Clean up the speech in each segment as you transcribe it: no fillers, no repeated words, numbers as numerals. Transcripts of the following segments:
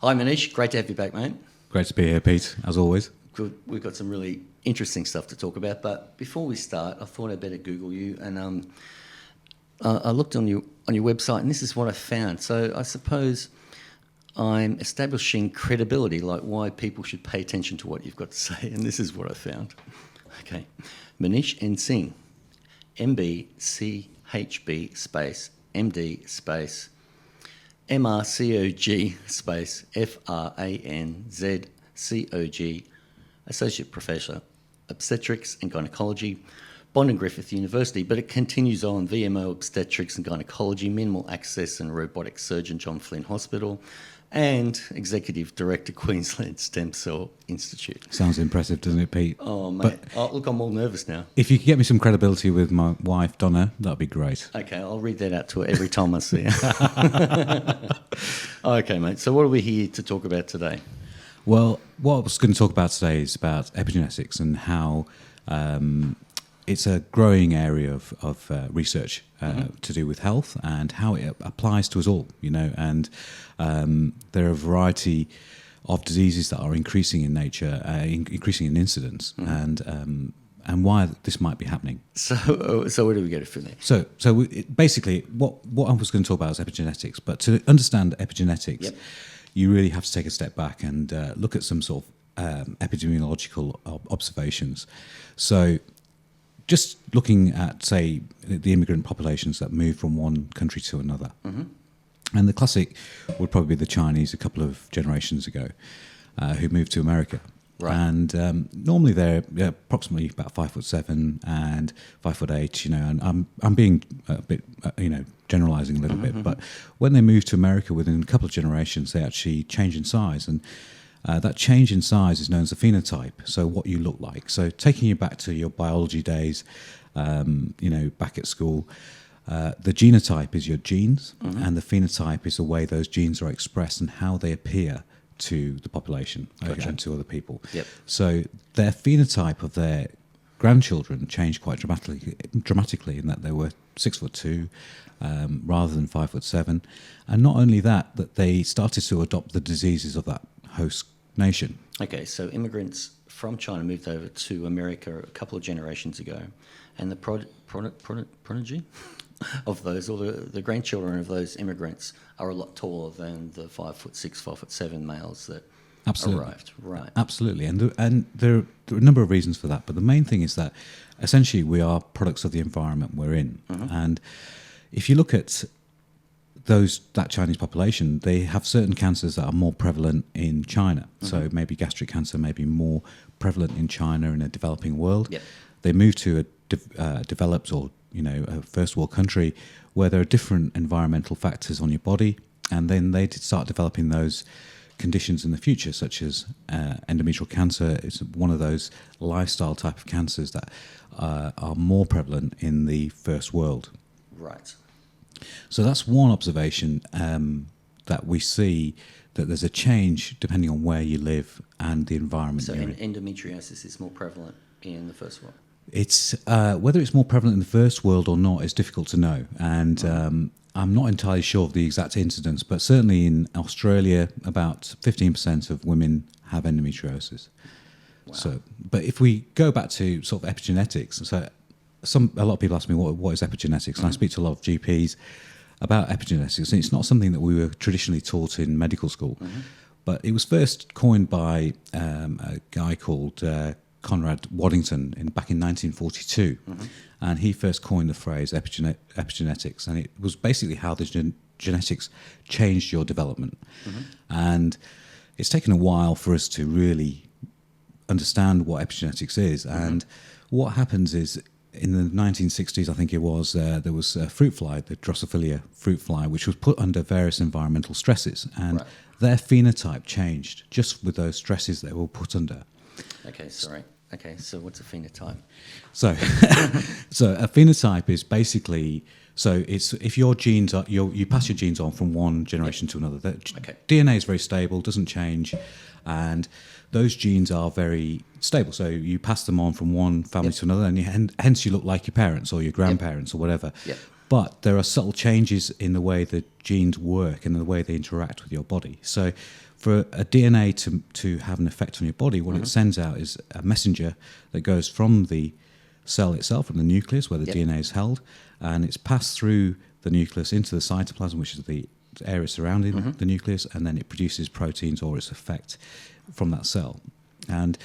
Hi, Maneesh. Great to have you back, mate. Great to be here, Pete, as always. Good. We've got some really interesting stuff to talk about. But before we start, I thought I'd better Google you, and I looked on your website, and this is what I found. So I suppose I'm establishing credibility, like why people should pay attention to what you've got to say, and this is what I found. Okay, Maneesh N. Singh, MBCHB space MD space MRCOG space FRANZCOG, Associate Professor, Obstetrics and Gynecology, Bond and Griffith University, but it continues on, VMO Obstetrics and Gynecology, Minimal Access and Robotic Surgeon, John Flynn Hospital, and Executive Director, Queensland Stem Cell Institute. Sounds impressive, doesn't it, Pete? Oh, mate. Look, I'm all nervous now. If you could get me some credibility with my wife, Donna, that'd be great. Okay, I'll read that out to her every time I see her. Okay, mate. So what are we here to talk about today? Well, what I was going to talk about today is about epigenetics and how it's a growing area of research to do with health and how it applies to us all, and there are a variety of diseases that are increasing in nature, increasing in incidence, and why this might be happening. So where do we get it from there? Basically, what I was going to talk about is epigenetics, but to understand epigenetics, you really have to take a step back and look at some sort of epidemiological observations. So just looking at, say, the immigrant populations that move from one country to another. And the classic would probably be the Chinese a couple of generations ago who moved to America. Right. And normally they're approximately about 5'7" and 5'8", and I'm being a bit, generalizing a little bit. But when they move to America within a couple of generations, they actually change in size. And that change in size is known as a phenotype, so what you look like. So taking you back to your biology days, back at school, the genotype is your genes, and the phenotype is the way those genes are expressed and how they appear to the population and to other people. Yep. So their phenotype of their grandchildren changed quite dramatically in that they were 6'2" rather than 5'7", and not only that they started to adopt the diseases of that host nation. Okay, so immigrants from China moved over to America a couple of generations ago, and the prodigy of those, or the grandchildren of those immigrants, are a lot taller than the 5'6", 5'7" males that arrived. Right. Absolutely, and there are a number of reasons for that, but the main thing is that essentially we are products of the environment we're in, and if you look at that Chinese population, they have certain cancers that are more prevalent in China. So maybe gastric cancer may be more prevalent in China in a developing world. Yep. They move to a developed or a first world country where there are different environmental factors on your body, and then they start developing those conditions in the future, such as endometrial cancer is one of those lifestyle type of cancers that are more prevalent in the first world. Right. So that's one observation that we see, that there's a change depending on where you live and the environment you're in. So endometriosis is more prevalent in the first world? It's whether it's more prevalent in the first world or not is difficult to know, and I'm not entirely sure of the exact incidence, but certainly in Australia, about 15% of women have endometriosis. Wow. So, but if we go back to sort of epigenetics, so a lot of people ask me what is epigenetics, and I speak to a lot of GPs about epigenetics, and it's not something that we were traditionally taught in medical school, but it was first coined by a guy called Conrad Waddington back in 1942, and he first coined the phrase epigenetics, and it was basically how the genetics changed your development. And it's taken a while for us to really understand what epigenetics is, and what happens is, in the 1960s, I think it was, there was a fruit fly, the Drosophila fruit fly, which was put under various environmental stresses, and their phenotype changed just with those stresses they were put under. Okay, sorry. Okay, so what's a phenotype? So, so a phenotype is basically, so it's if your genes are, you pass your genes on from one generation to another. DNA is very stable, doesn't change, and those genes are very stable. So you pass them on from one family to another, and hence you look like your parents or your grandparents or whatever. But there are subtle changes in the way the genes work and the way they interact with your body. So for a DNA to have an effect on your body, what it sends out is a messenger that goes from the cell itself, from the nucleus where the DNA is held, and it's passed through the nucleus into the cytoplasm, which is the area surrounding the nucleus, and then it produces proteins or its effect from that cell. And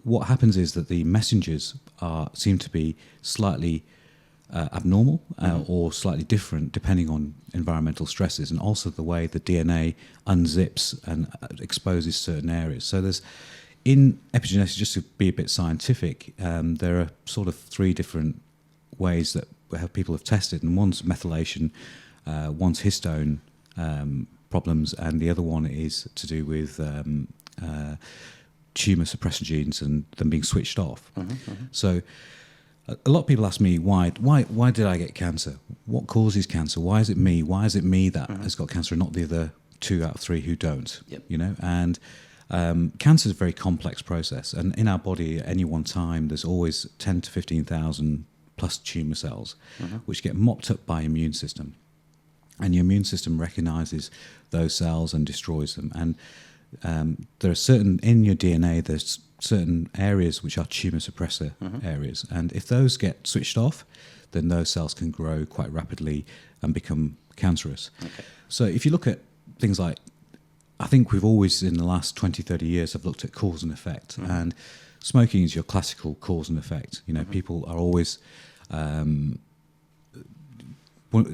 what happens is that the messengers seem to be slightly abnormal or slightly different depending on environmental stresses, and also the way the DNA unzips and exposes certain areas. So there's, in epigenetics, just to be a bit scientific, there are sort of 3 different ways that people have tested, and one's methylation, one's histone problems, and the other one is to do with tumour suppressor genes and them being switched off. So a lot of people ask me, why did I get cancer? What causes cancer? Why is it me? Why is it me that has got cancer and not the other 2 out of 3 who don't? You know, and cancer is a very complex process, and in our body at any one time there's always 10 to 15,000 plus tumour cells which get mopped up by immune system, and your immune system recognises those cells and destroys them. And there are certain, in your DNA, there's certain areas which are tumour suppressor areas, and if those get switched off, then those cells can grow quite rapidly and become cancerous. So if you look at things like, I think we've always in the last 20, 30 years have looked at cause and effect, and smoking is your classical cause and effect. You know, people are always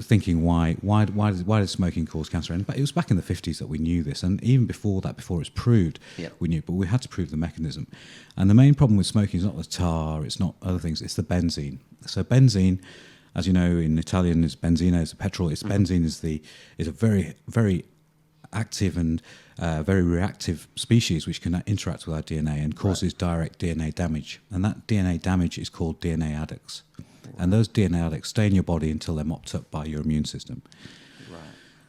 thinking why does smoking cause cancer? And it was back in the 50s that we knew this, and even before that, before it's proved, we knew, but we had to prove the mechanism. And the main problem with smoking is not the tar, it's not other things, it's the benzene. So benzene, as you know, in Italian is benzina, it's a petrol. It's benzene is a very, very active and very reactive species which can interact with our DNA and causes direct DNA damage. And that DNA damage is called DNA adducts. And those DNA adducts stay in your body until they're mopped up by your immune system.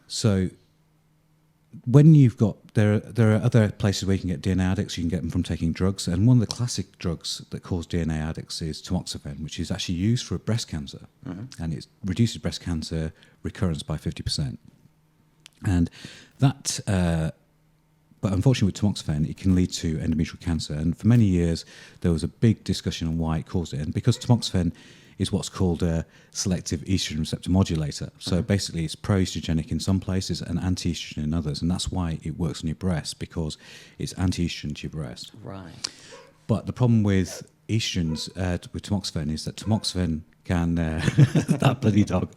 So when you've got, there are other places where you can get DNA addicts. You can get them from taking drugs, and one of the classic drugs that cause DNA addicts is tamoxifen, which is actually used for breast cancer, and it reduces breast cancer recurrence by 50%. And that, but unfortunately with tamoxifen, it can lead to endometrial cancer. And for many years, there was a big discussion on why it caused it. And because tamoxifen is what's called a selective estrogen receptor modulator. So basically it's pro-estrogenic in some places and anti-estrogen in others. And that's why it works on your breast, because it's anti-estrogen to your breast. But the problem with estrogens, with tamoxifen, is that tamoxifen can, that bloody dog.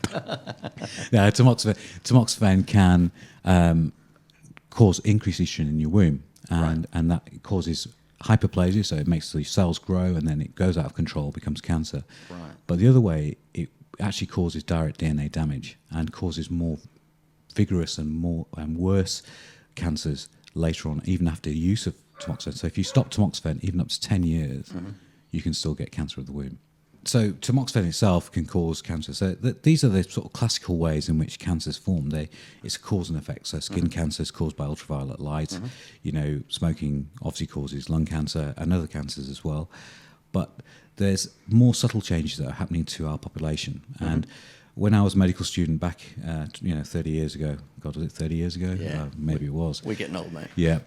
Tamoxifen can cause increased estrogen in your womb. And that causes hyperplasia, so it makes the cells grow, and then it goes out of control, becomes cancer. But the other way, it actually causes direct DNA damage and causes more vigorous and more and worse cancers later on, even after use of tamoxifen. So if you stop tamoxifen, even up to 10 years, you can still get cancer of the womb. So tamoxifen itself can cause cancer. So these are the sort of classical ways in which cancers form. It's a cause and effect. So skin cancer is caused by ultraviolet light. You know, smoking obviously causes lung cancer and other cancers as well. But there's more subtle changes that are happening to our population. And when I was a medical student back, 30 years ago, God, was it 30 years ago? Maybe it was. We're getting old, mate. The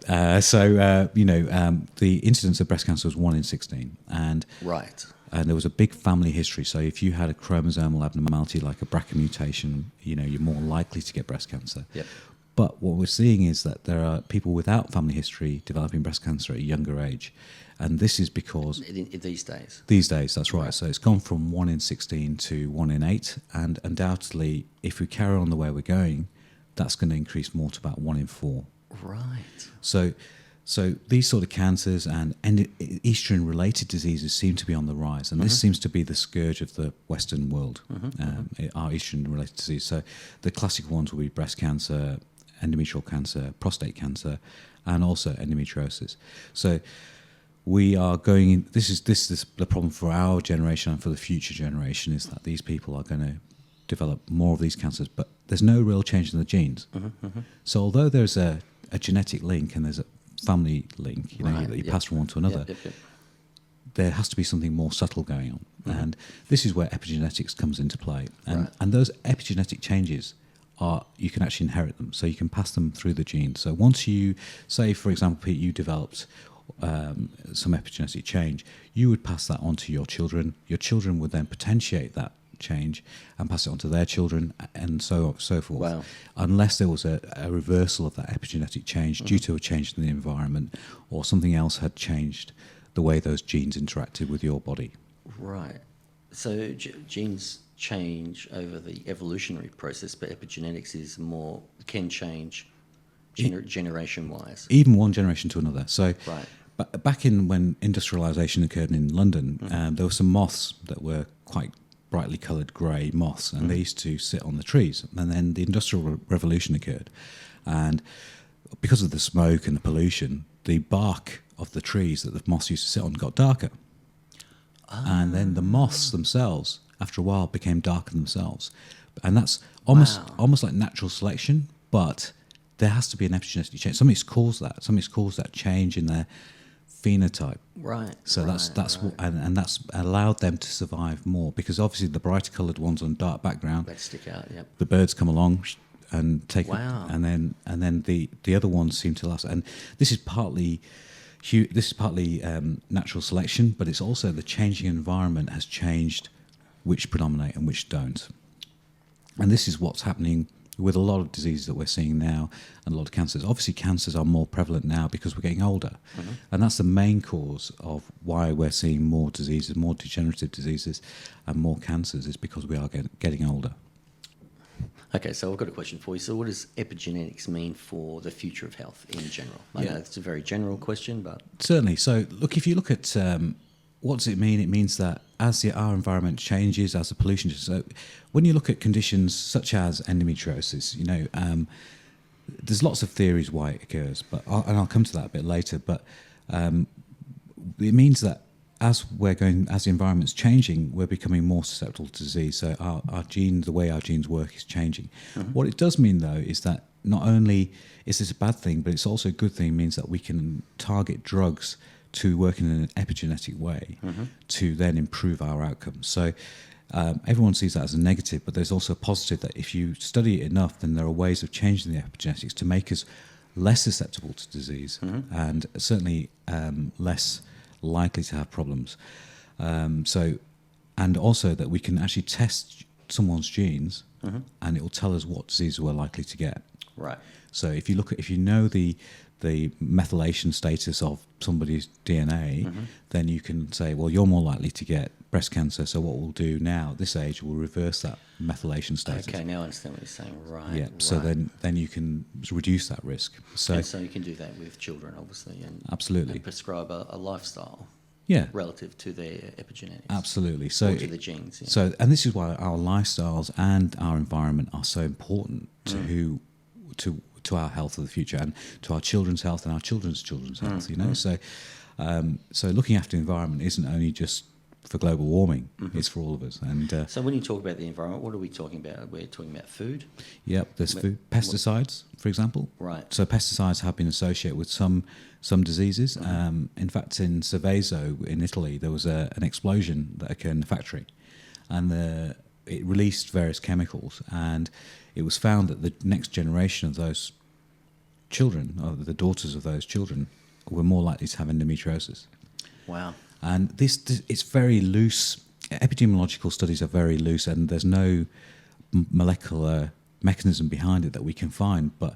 incidence of breast cancer was 1 in 16. And there was a big family history. So if you had a chromosomal abnormality like a BRCA mutation, you're more likely to get breast cancer. But what we're seeing is that there are people without family history developing breast cancer at a younger age. And this is because... These days? These days, that's right. So it's gone from 1 in 16 to 1 in 8. And undoubtedly, if we carry on the way we're going, that's going to increase more to about 1 in 4. So these sort of cancers and estrogen-related diseases seem to be on the rise, and this seems to be the scourge of the Western world, our estrogen-related disease. So the classic ones will be breast cancer, endometrial cancer, prostate cancer, and also endometriosis. So we are going in, this is the problem for our generation and for the future generation, is that these people are going to develop more of these cancers, but there's no real change in the genes. So although there's a genetic link and there's a family link, that you pass from one to another, there has to be something more subtle going on. And this is where epigenetics comes into play. And those epigenetic changes you can actually inherit them. So you can pass them through the genes. So once you, say, for example, Pete, you developed some epigenetic change, you would pass that on to your children. Your children would then potentiate that change and pass it on to their children, and so forth. Wow. Unless there was a reversal of that epigenetic change due to a change in the environment, or something else had changed the way those genes interacted with your body. Right. So genes change over the evolutionary process, but epigenetics is more, can change generation-wise. Even one generation to another. So Right. back in when industrialisation occurred in London, there were some moths that were quite brightly coloured grey moths, and they used to sit on the trees. And then the Industrial Revolution occurred, and because of the smoke and the pollution, the bark of the trees that the moths used to sit on got darker. And then the moths themselves, after a while, became darker themselves. And that's almost like natural selection, but there has to be an epigenetic change. Something's caused that. Something's caused that change in their phenotype. Right. So and that's allowed them to survive more, because obviously the brighter coloured ones on dark background, That stick out, yep. the birds come along and take Wow. it, and then the other ones seem to last. And this is partly natural selection, but it's also the changing environment has changed which predominate and which don't. And this is what's happening with a lot of diseases that we're seeing now, and a lot of cancers. Obviously, cancers are more prevalent now because we're getting older. And that's the main cause of why we're seeing more diseases, more degenerative diseases, and more cancers, is because we are getting older. Okay, so I've got a question for you. So what does epigenetics mean for the future of health in general? I know it's a very general question, but... Certainly. So, look, if you look at what does it mean? It means that as our environment changes, as the pollution... So when you look at conditions such as endometriosis, there's lots of theories why it occurs, but I'll come to that a bit later. But it means that as the environment's changing, we're becoming more susceptible to disease. So our genes, the way our genes work, is changing. What it does mean, though, is that not only is this a bad thing, but it's also a good thing. It means that we can target drugs to work in an epigenetic way to then improve our outcomes. So everyone sees that as a negative, but there's also a positive that if you study it enough, then there are ways of changing the epigenetics to make us less susceptible to disease and certainly less likely to have problems. And also that we can actually test someone's genes and it will tell us what disease we're likely to get. Right. So if you know the methylation status of somebody's DNA, then you can say, well, you're more likely to get breast cancer. So what we'll do now at this age, we'll reverse that methylation status. Okay, now I understand what you're saying. Right. Yeah. Right. So then you can reduce that risk. So you can do that with children, obviously, and absolutely prescribe a lifestyle. Yeah. Relative to their epigenetics. Absolutely. So or to the genes. Yeah. So, and this is why our lifestyles and our environment are so important to our health of the future, and to our children's health and our children's health. So looking after the environment isn't only just for global warming; it's for all of us. And so when you talk about the environment, what are we talking about? We're talking about food. Yep, there's food, pesticides, for example. Right. So pesticides have been associated with some diseases. In fact, in Seveso in Italy, there was an explosion that occurred in the factory, and it released various chemicals, and it was found that the next generation of those children, or the daughters of those children, were more likely to have endometriosis. Wow. And it's very loose. Epidemiological studies are very loose, and there's no molecular mechanism behind it that we can find, but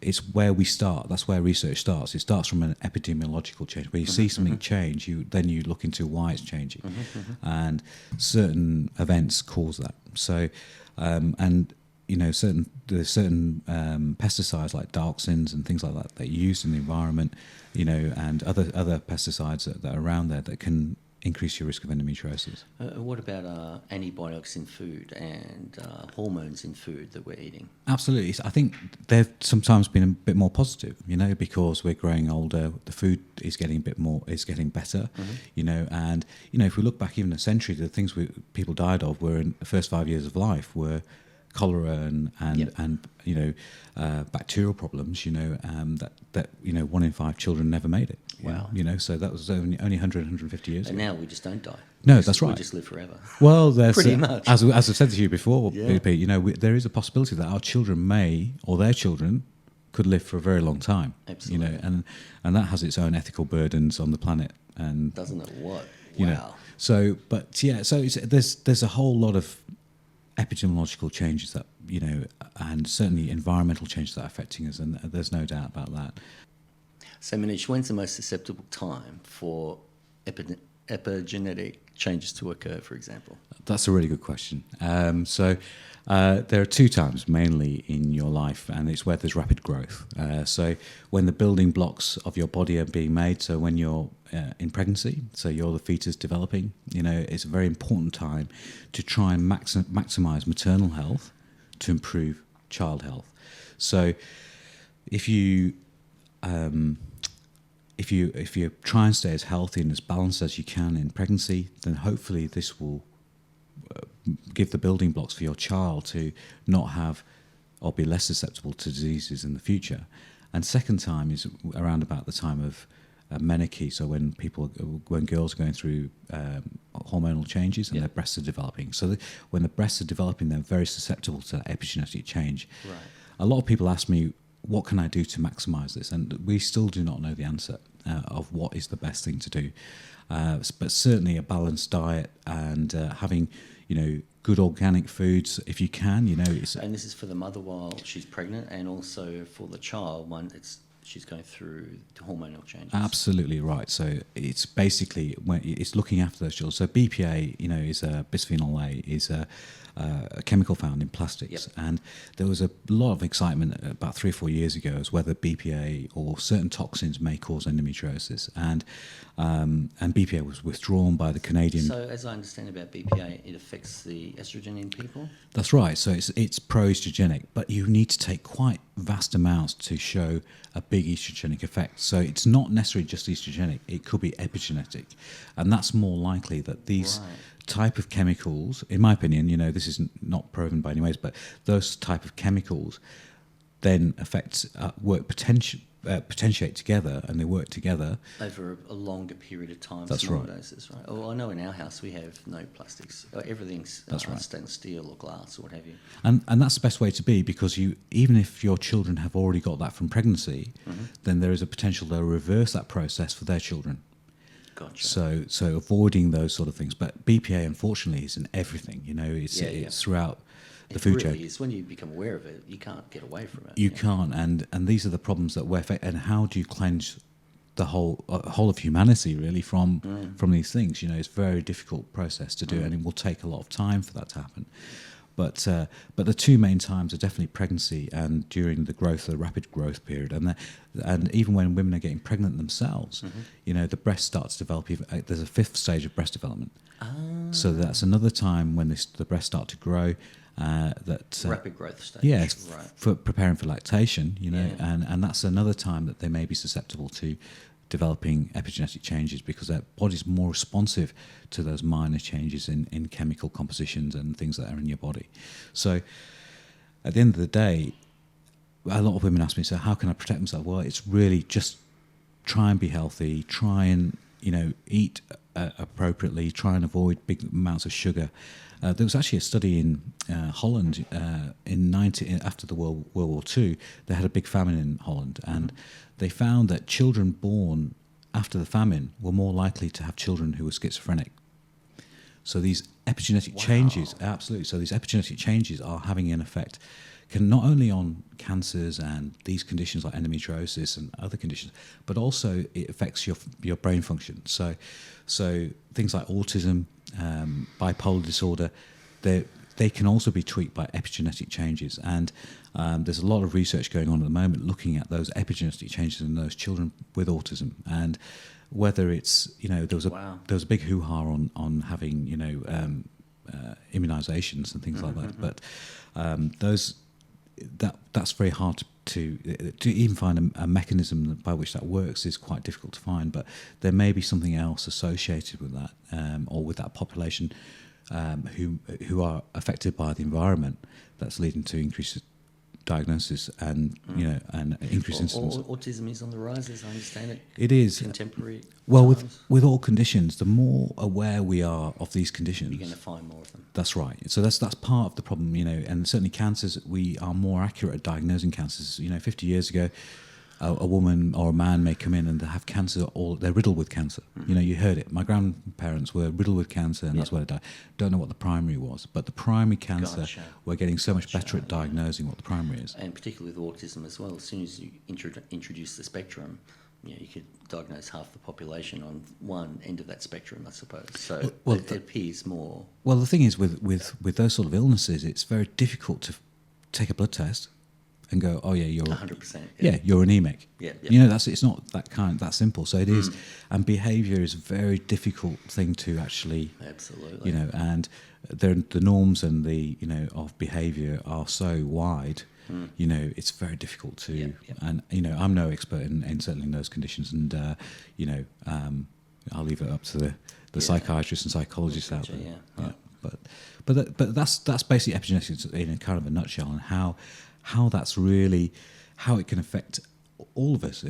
it's where we start. That's where research starts. It starts from an epidemiological change. When you see something change, then you look into why it's changing. And certain events cause that. So, there's certain pesticides like dioxins and things like that are used in the environment, and other pesticides that are around there that can increase your risk of endometriosis. What about antibiotics in food and hormones in food that we're eating? Absolutely. I think they've sometimes been a bit more positive, because we're growing older, the food is getting getting better, and, if we look back even a century, the things people died of were in the first 5 years of life were cholera and Yep. bacterial problems, that 1 in 5 children never made it. Wow. So that was only 100, 150 years And ago. now we just don't die. No, that's We right. just live forever. Well, there's Pretty much. as I've said to you before, Yeah. Pete, there is a possibility that our children may, or their children, could live for a very long time. Absolutely. And that has its own ethical burdens on the planet. And Doesn't it? What? you know, Wow. so there's a whole lot of epidemiological changes that and certainly environmental changes that are affecting us, and there's no doubt about that. So, Maneesh, when's the most susceptible time for epigenetic changes to occur, for example? That's a really good question. There are 2 times mainly in your life, and it's where there's rapid growth. So when the building blocks of your body are being made, so when you're in pregnancy, so you're the fetus developing, it's a very important time to try and maximize maternal health to improve child health. So if you try and stay as healthy and as balanced as you can in pregnancy, then hopefully this will give the building blocks for your child to not have or be less susceptible to diseases in the future. And second time is around about the time of menarche, so when girls are going through hormonal changes and their breasts are developing. So when the breasts are developing, they're very susceptible to that epigenetic change. Right. A lot of people ask me, what can I do to maximise this? And we still do not know the answer of what is the best thing to do. But certainly a balanced diet and having, good organic foods if you can. And this is for the mother while she's pregnant, and also for the child when she's going through the hormonal changes. Absolutely right. So it's basically it's looking after those children. So BPA, is bisphenol A, is a chemical found in plastics. Yep. And there was a lot of excitement about 3 or 4 years ago as whether BPA or certain toxins may cause endometriosis. And BPA was withdrawn by the Canadian. So as I understand about BPA, it affects the estrogen in people? That's right. So it's pro-estrogenic, but you need to take quite vast amounts to show a big estrogenic effect. So it's not necessarily just estrogenic, it could be epigenetic. And that's more likely that these type of chemicals, in my opinion, this is not proven by any ways, but those type of chemicals then potentiate together, and they work together Over a longer period of time. That's small right. doses, right? Well, I know in our house we have no plastics. Everything's That's right. stainless steel or glass or what have you. And that's the best way to be, because even if your children have already got that from pregnancy, then there is a potential they'll reverse that process for their children. Gotcha. So avoiding those sort of things. But BPA, unfortunately, is in everything. It's throughout the food chain. It really is. When you become aware of it, you can't get away from it. You can't, and these are the problems that we're facing. And how do you cleanse the whole of humanity really from these things? It's a very difficult process to do, and it will take a lot of time for that to happen. But the 2 main times are definitely pregnancy and during the rapid growth period, and even when women are getting pregnant themselves, the breast starts to develop. There's a 5th stage of breast development, so that's another time when the breasts start to grow. Rapid growth stage. Yes, right. for preparing for lactation, and that's another time that they may be susceptible to developing epigenetic changes, because their body's more responsive to those minor changes in chemical compositions and things that are in your body. So at the end of the day, a lot of women ask me, so how can I protect myself? Well, it's really just try and be healthy, try and eat appropriately, try and avoid big amounts of sugar. There was actually a study in Holland after the World War II. They had a big famine in Holland, and they found that children born after the famine were more likely to have children who were schizophrenic. So these epigenetic changes, absolutely. So these epigenetic changes are having an effect, not only on cancers and these conditions like endometriosis and other conditions, but also it affects your brain function. So things like autism, bipolar disorder, they can also be tweaked by epigenetic changes. And there's a lot of research going on at the moment looking at those epigenetic changes in those children with autism, and whether it's there was a big hoo-ha on having immunizations and things like that. But that's very hard to even find a mechanism by which that works is quite difficult to find. But there may be something else associated with that, or with that population who are affected by the environment that's leading to increased diagnosis and and increased incidence. Autism is on the rise, as I understand it. It is Contemporary. well times. with all conditions. The more aware we are of these conditions, You're going to find more of them. that's right. So that's part of the problem, and certainly cancers. We are more accurate at diagnosing cancers. 50 years ago, a woman or a man may come in and they have cancer, or they're riddled with cancer. You heard it. My grandparents were riddled with cancer, and that's where they died. Don't know what the primary was, but the primary cancer, Gotcha. we're getting so much better at diagnosing what the primary is. And particularly with autism as well, as soon as you introduce the spectrum, you could diagnose half the population on one end of that spectrum, I suppose. So it appears more. Well, the thing is, with those sort of illnesses, it's very difficult to take a blood test and go, oh yeah, you're 100%. yeah, you're anemic. Yeah. It's not that simple. So it is, and behaviour is a very difficult thing to actually. Absolutely. And the norms and the of behaviour are so wide. It's very difficult to, and I'm no expert in certainly in those conditions, and I'll leave it up to the psychiatrists and psychologists out there. But that's basically epigenetics in a kind of a nutshell, and how that's really how it can affect all of us.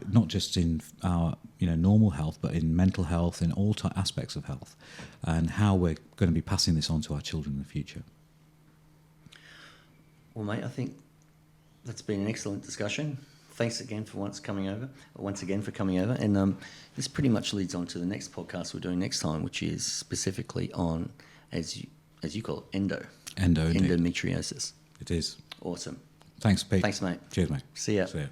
Not just in our normal health, but in mental health, in all aspects of health, and how we're going to be passing this on to our children in the future. Well, mate, I think that's been an excellent discussion. Thanks again for coming over. And this pretty much leads on to the next podcast we're doing next time, which is specifically on, as you call it, endometriosis. It is. Awesome. Thanks, Pete. Thanks, mate. Cheers, mate. See ya. See ya.